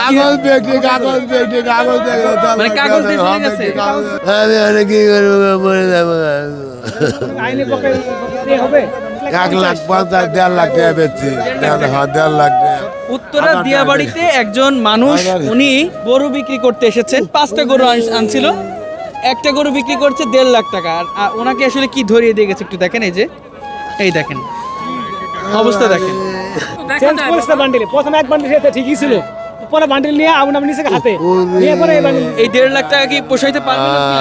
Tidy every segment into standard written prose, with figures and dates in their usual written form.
কাগজ ব্যক্তি কাগজ মানে কাগজ দিয়ে চলে গেছে? আমি অনেক কি করবো বলে যাবো আইনি পক্ষে হবে 1,50,000 1,50,000 টাকা বেচছি 1,50,000 টাকা উত্তরা দিয়াবাড়িতে একজন মানুষ উনি গরু বিক্রি করতে এসেছেন, 5টা গরু আনছিল, একটা গরু বিক্রি করছে 1.5 লাখ টাকা। আর ওনাকে আসলে কি ধরিয়ে দিয়ে গেছে একটু দেখেন, এই দেখেন অবস্থা দেখেন। চেঞ্জ করেছে বান্ডিলে, প্রথমে এক বান্ডিল খেতে ঠিকই ছিল, পরে বান্ডিল নিয়ে আগুন নিচে হাতে নিয়ে পরে এই বান্ডিল এই 1.5 লাখ টাকা কি পোষাইতে পারবেন আপনি?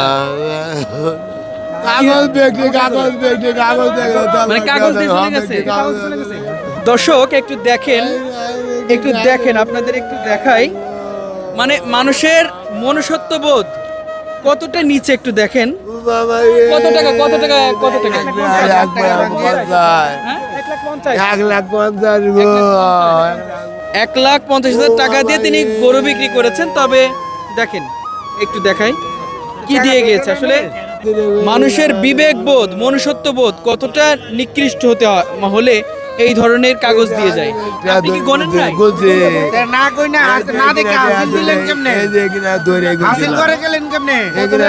কাগজ ব্যক্তি মানে কাগজ দিয়ে চলে গেছে? দর্শক একটু দেখেন আপনাদের একটু দেখাই, মানে মানুষের মনুষ্যত্ববোধ কতটা নিচে একটু দেখেন। কত টাকা 1,50,000 টাকা দিয়ে তিনি গরু বিক্রি করেছেন। তবে দেখেন একটু দেখাই কি দিয়ে গিয়েছে। আসলে মানুষের বিবেকবোধ, মনুষ্যত্ববোধ কতটা নিকৃষ্ট হলে এই ধরনের কাগজ দিয়ে যায়। আপনি কি গণেন নাই? না কই না না দেখে হাসিল দিলেন কেমনে? হাসিল করে গেলেন কেমনে?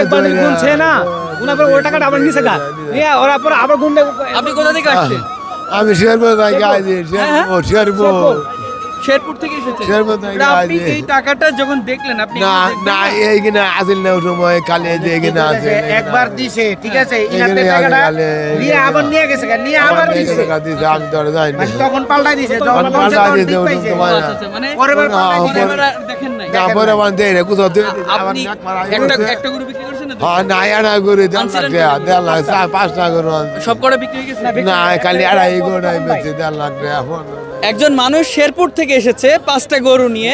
এক বান্ডিল গুনছে না, গুনার পর ওই টাকাটা আবার নিচে গা নিয়ে ওরা পরে আবার গুনবে। আপনি কোথা থেকে আসছেন? আমি শেরপুর শেরপুর থেকে এসেছেন? শেরপুর থেকে তা আপনি এই টাকাটা যখন দেখলেন আপনি না না এইখানে আসিল না ওই সময় কালে যে এখানে আছে একবার দিছে ঠিক আছে, ইনাতে টাকাটা নিয়ে আবার নিয়ে গেছে, নিয়ে আবার দিছে, আমি তো যাইনি মানে তখন পাল্টাই দিছে, যখন পাল্টাই দিছে, ঠিক পাইছে। তোমার আচ্ছা, আচ্ছা, মানে পরেরবার পাল্টাই দিছে। আপনারা দেখেন নাই? না পরে আমার দেয় রে কোথাও আপনি একটা গরু বিক্রি করছেন না? হ্যাঁ না আনা করে আনছিলেন 1,50,000 টাকা 5 টাকা করে সব কটা বিক্রি হয়ে গেছে? না খালি আড়াই করে বেচে 1,50,000 টাকা। একজন মানুষ শেরপুর থেকে এসেছে 5টা গরু নিয়ে,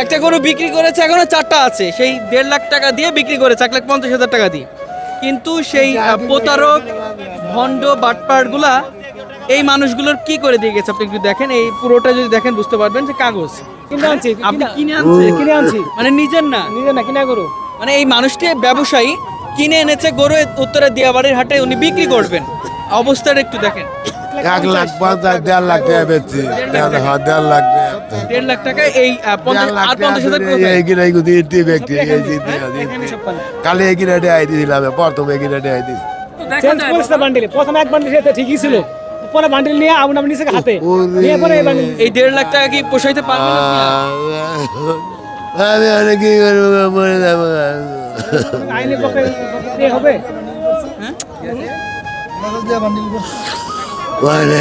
একটা গরু বিক্রি করেছে, এখনো 4টা আছে, সেই 1.5 লাখ টাকা দিয়ে বিক্রি করেছে, 1,50,000 টাকা দিয়ে। কিন্তু সেই প্রতারক ভণ্ড বাটপাড়গুলা এই মানুষগুলোর কি করে দিয়ে গেছে আপনি একটু দেখেন। এই পুরোটা যদি দেখেন বুঝতে পারবেন যে কাগজ কিনে আনছি, আপনি কিনে আনছি, মানে নিজের না, নিজে না কিনা করো। মানে এই মানুষটি ব্যবসায়ী কিনে এনেছে গরু, উত্তরা দিয়াবাড়ির হাটে উনি বিক্রি করবেন। অবস্থাটা একটু দেখেন। 1,50,000 1,50,000 টাকা বেচছি 1,50,000 টাকা 1.5 লাখ টাকা এই 50,000 ব্যক্তি কালে এগিয়ে আই দিলাম, প্রথমে এগিয়ে আই দিই চেঞ্জ করেছে বান্ডিলে, প্রথমে এক বান্ডিল খেতে ঠিকই ছিল, পরে বান্ডিল নিয়ে আগুন নিচে হাতে নিয়ে পরে এই বান্ডিল এই 1.5 লাখ টাকা কি পোষাইতে পারবেন আপনি? আমি অনেক কি করবো বলে যাবো আইনি পক্ষে হবে।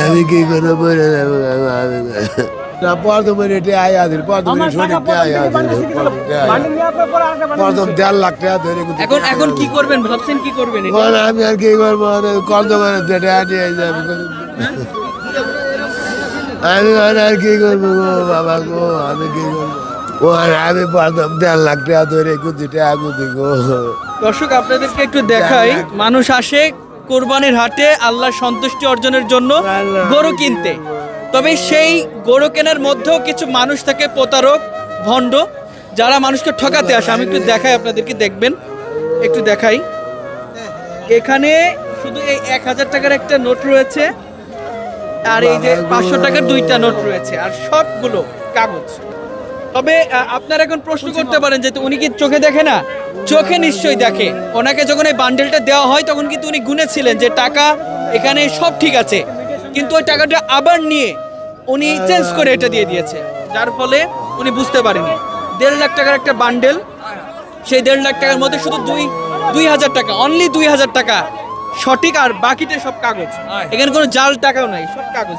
আমি কি করবো বলে যাবো না প্রথমে রেটে আই আদিল প্রথমে সঠিক আই আদিল বান্ডিল নিয়ে আপনার পরে আরেকটা বান্ডিল প্রথম 1.5 লাখ টাকা ধরে এখন কি করবেন ভাবছেন? কি করবেন? আমি আর কি করবো কর্দমানের ডেটে আটিয়ে যাবে আমি আর কি করবো গো বাবা গো, আমি কি করবো আমি প্রথম 1.5 লাখ টাকা ধরে কুচি টাকা কুচি গো। দর্শক আপনাদেরকে একটু দেখাই, মানুষ আসে কোরবানির হাটে আল্লাহর সন্তুষ্টি অর্জনের জন্য গরু কিনতে। তবে সেই গরু কেনার মধ্যেও কিছু মানুষ থাকে প্রতারক ভণ্ড, যারা মানুষকে ঠকাতে আসে। আমি একটু দেখাই আপনাদেরকে, দেখবেন একটু দেখাই। এখানে শুধু এই 1,000 টাকার একটা নোট রয়েছে, আর এই যে 500 টাকার 2টা নোট রয়েছে, আর সবগুলো কাগজ। তবে আপনারা এখন প্রশ্ন করতে পারেন যে উনি কি চোখে দেখে না? চোখে নিশ্চয়ই দেখে। ওনাকে যখন এই বান্ডেলটা দেওয়া হয় তখন কিন্তু উনি গুনেছিলেন যে টাকা এখানে সব ঠিক আছে, কিন্তু ওই টাকাটা আবার নিয়ে উনি চেঞ্জ করে এটা দিয়ে দিয়েছে, যার ফলে উনি বুঝতে পারেনি। 1.5 লাখ টাকার একটা বান্ডেল, সেই 1.5 লাখ টাকার মধ্যে শুধু 2,000 টাকা, অনলি 2,000 টাকা সঠিক, আর বাকিটা সব কাগজ। এখানে কোনো জাল টাকাও নাই, সব কাগজ।